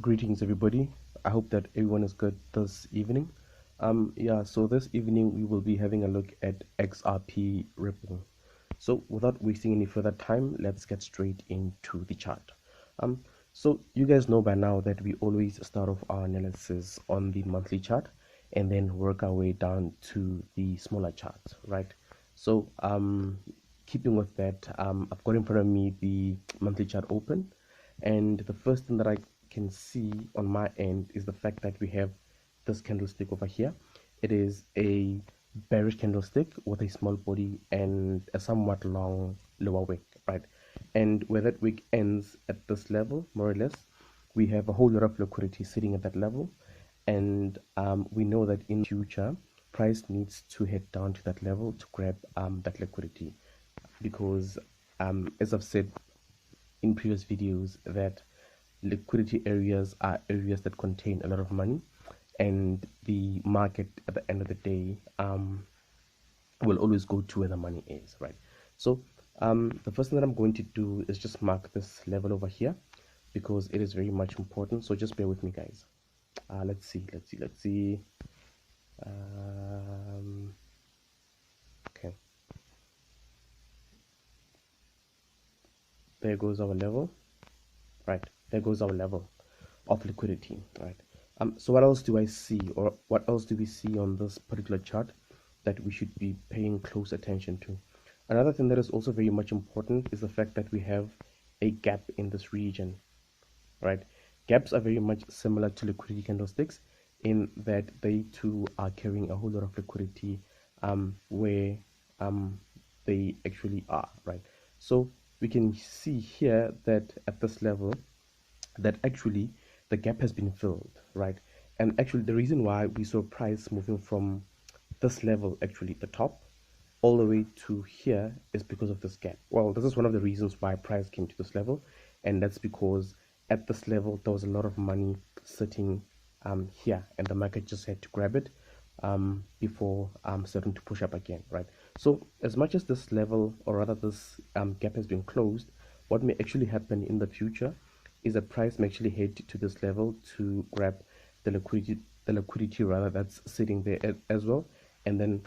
Greetings, everybody. I hope that everyone is good this evening. So this evening we will be having a look at XRP Ripple. So without wasting any further time, let's get straight into the chart. So you guys know by now that we always start off our analysis on the monthly chart and then work our way down to the smaller charts, right? So keeping with that, I've got in front of me the monthly chart open, and the first thing that I can see on my end is the fact that we have this candlestick over here. It is a bearish candlestick with a small body and a somewhat long lower wick, right? And where that wick ends at this level, more or less, we have a whole lot of liquidity sitting at that level. And we know that in future, price needs to head down to that level to grab that liquidity, because as I've said in previous videos, that liquidity areas are areas that contain a lot of money, and the market at the end of the day will always go to where the money is, right? So the first thing that I'm going to do is just mark this level over here, because it is very much important. So just bear with me, guys. Let's see. Okay, there goes our level, right? There goes our level of liquidity, right? So what else do I see, or what else do we see on this particular chart that we should be paying close attention to? Another thing that is also very much important is the fact that we have a gap in this region, right? Gaps are very much similar to liquidity candlesticks in that they too are carrying a whole lot of liquidity where they actually are, right? So we can see here that at this level, that actually the gap has been filled, right? And actually the reason why we saw price moving from this level, actually the top, all the way to here is because of this gap. Well, this is one of the reasons why price came to this level, and that's because at this level there was a lot of money sitting here, and the market just had to grab it before starting to push up again, right? So as much as this level, or rather this gap, has been closed, what may actually happen in the future is that price may actually head to this level to grab the liquidity rather, that's sitting there as well, and then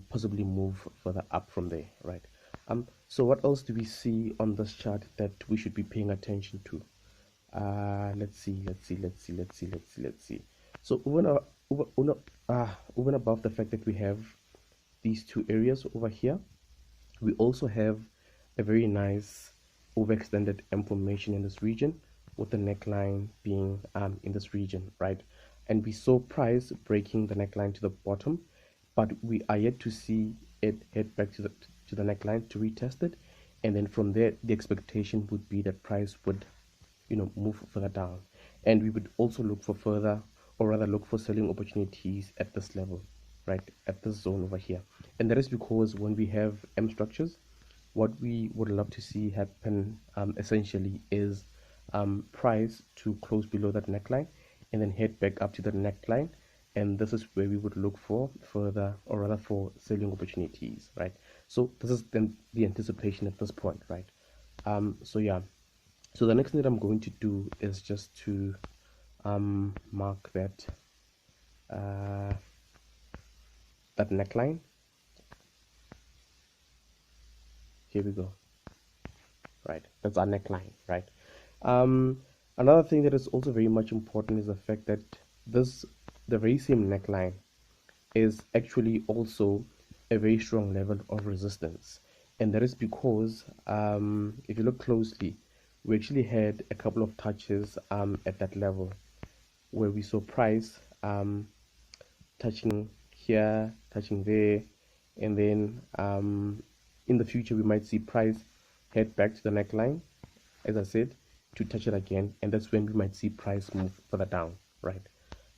possibly move further up from there, right? So what else do we see on this chart that we should be paying attention to? Let's see. So even above the fact that we have these two areas over here, we also have a very nice overextended M formation in this region, with the neckline being in this region, right? And we saw price breaking the neckline to the bottom, but we are yet to see it head back to the neckline to retest it, and then from there the expectation would be that price would move further down, and we would also look for further, or rather look for selling opportunities at this level, right, at this zone over here. And that is because when we have M structures, what we would love to see happen essentially is price to close below that neckline and then head back up to the neckline, and this is where we would look for further, or rather for selling opportunities, right? So this is then the anticipation at this point, right? So yeah, so the next thing that I'm going to do is just to mark that that neckline. Here we go, right? That's our neckline, right? Another thing that is also very much important is the fact that the very same neckline is actually also a very strong level of resistance, and that is because if you look closely, we actually had a couple of touches at that level where we saw price touching here, touching there, and then in the future we might see price head back to the neckline, as I said, to touch it again, and that's when we might see price move further down, right?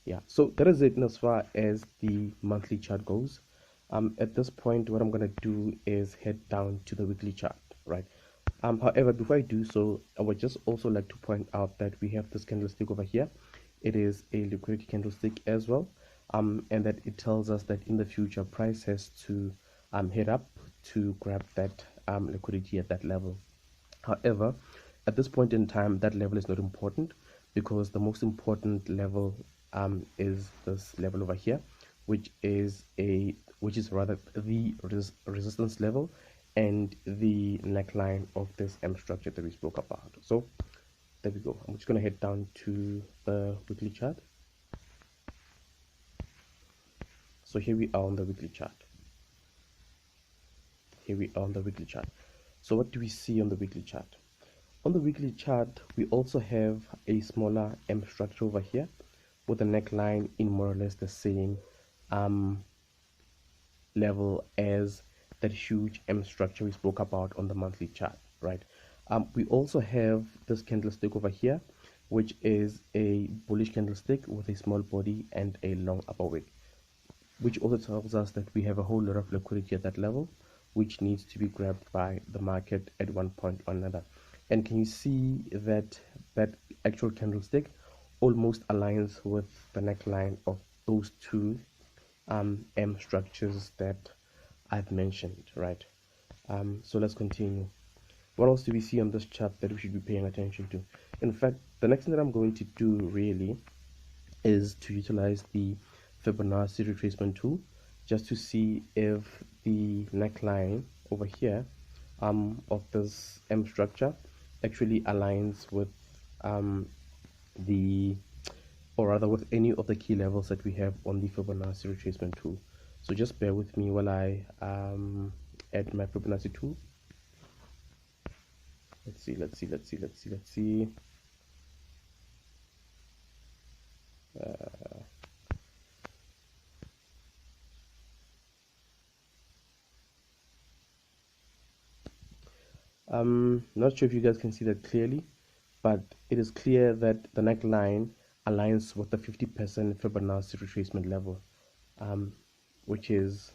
Yeah, so that is it as far as the monthly chart goes. At this point, what I'm going to do is head down to the weekly chart, right? However, before I do so, I would just also like to point out that we have this candlestick over here. It is a liquidity candlestick as well, and that it tells us that in the future price has to head up to grab that liquidity at that level. However, at this point in time, that level is not important, because the most important level is this level over here, which is rather the resistance level and the neckline of this M structure that we spoke about. So there we go. I'm just going to head down to the weekly chart. So here we are on the weekly chart. So what do we see on the weekly chart? On the weekly chart, we also have a smaller M structure over here with a neckline in more or less the same level as that huge M structure we spoke about on the monthly chart, right? We also have this candlestick over here, which is a bullish candlestick with a small body and a long upper wick, which also tells us that we have a whole lot of liquidity at that level, which needs to be grabbed by the market at one point or another. And can you see that that actual candlestick almost aligns with the neckline of those two M structures that I've mentioned, right? So let's continue. What else do we see on this chart that we should be paying attention to? In fact, the next thing that I'm going to do really is to utilize the Fibonacci retracement tool just to see if the neckline over here of this M structure actually aligns with with any of the key levels that we have on the Fibonacci retracement tool. So just bear with me while I add my Fibonacci tool. Let's see. Not sure if you guys can see that clearly, but it is clear that the neckline aligns with the 50% Fibonacci retracement level, which is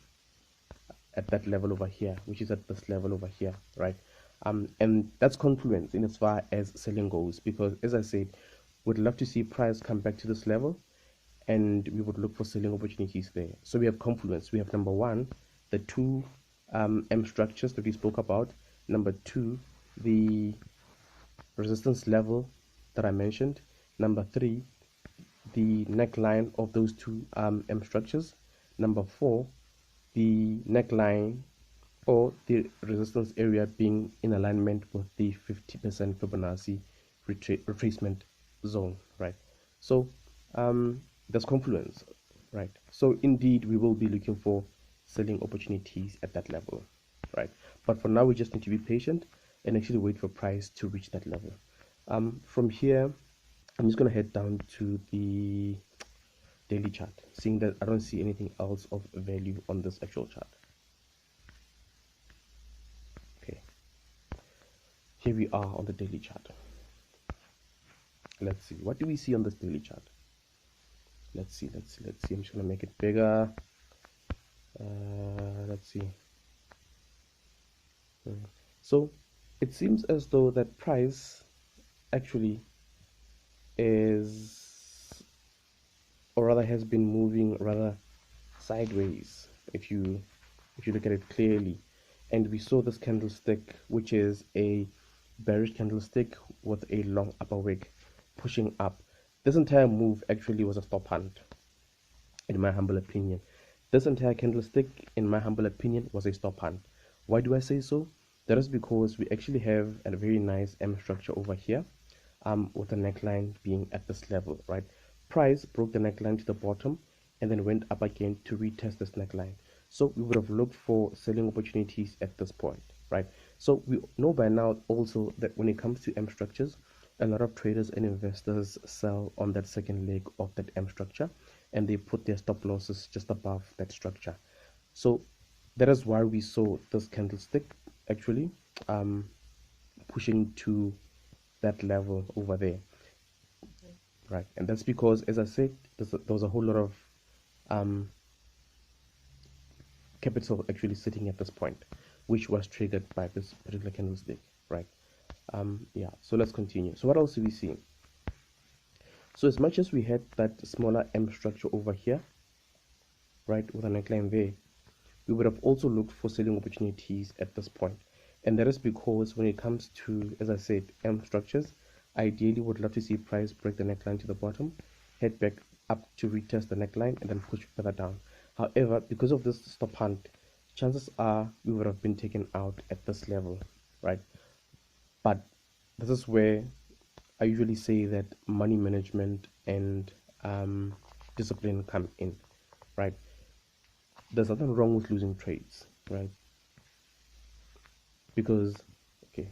at that level over here, which is at this level over here, right? And that's confluence in as far as selling goes, because as I said, we'd love to see price come back to this level, and we would look for selling opportunities there. So we have confluence. We have number one, the two M structures that we spoke about. Number two, the resistance level that I mentioned. Number three, the neckline of those two M structures. Number four, the neckline or the resistance area being in alignment with the 50% Fibonacci retracement zone, right? So there's confluence, right? So indeed, we will be looking for selling opportunities at that level, right? But for now, we just need to be patient and actually wait for price to reach that level. From here, I'm just going to head down to the daily chart, seeing that I don't see anything else of value on this actual chart. Okay, here we are on the daily chart. Let's see, what do we see on this daily chart? Let's see. I'm just going to make it bigger. Let's see. So it seems as though that price actually is, or rather has been moving rather sideways if you look at it clearly. And we saw this candlestick, which is a bearish candlestick with a long upper wick pushing up. This entire move actually was a stop hunt, in my humble opinion. This entire candlestick, in my humble opinion, was a stop hunt. Why do I say so? That is because we actually have a very nice M structure over here, with the neckline being at this level, right? Price broke the neckline to the bottom and then went up again to retest this neckline. So we would have looked for selling opportunities at this point, right? So we know by now also that when it comes to M structures, a lot of traders and investors sell on that second leg of that M structure, and they put their stop losses just above that structure. So that is why we saw this candlestick actually pushing to that level over there, right? And that's because, as I said, there was a whole lot of capital actually sitting at this point, which was triggered by this particular candlestick, right? Yeah, so let's continue. So what else do we see? So as much as we had that smaller M structure over here, right, with a neckline there, we would have also looked for selling opportunities at this point. And that is because when it comes to, as I said, M structures, ideally would love to see price break the neckline to the bottom, head back up to retest the neckline, and then push further down. However, because of this stop hunt, chances are we would have been taken out at this level, right? But this is where I usually say that money management and discipline come in, right? There's nothing wrong with losing trades, right? Because, okay,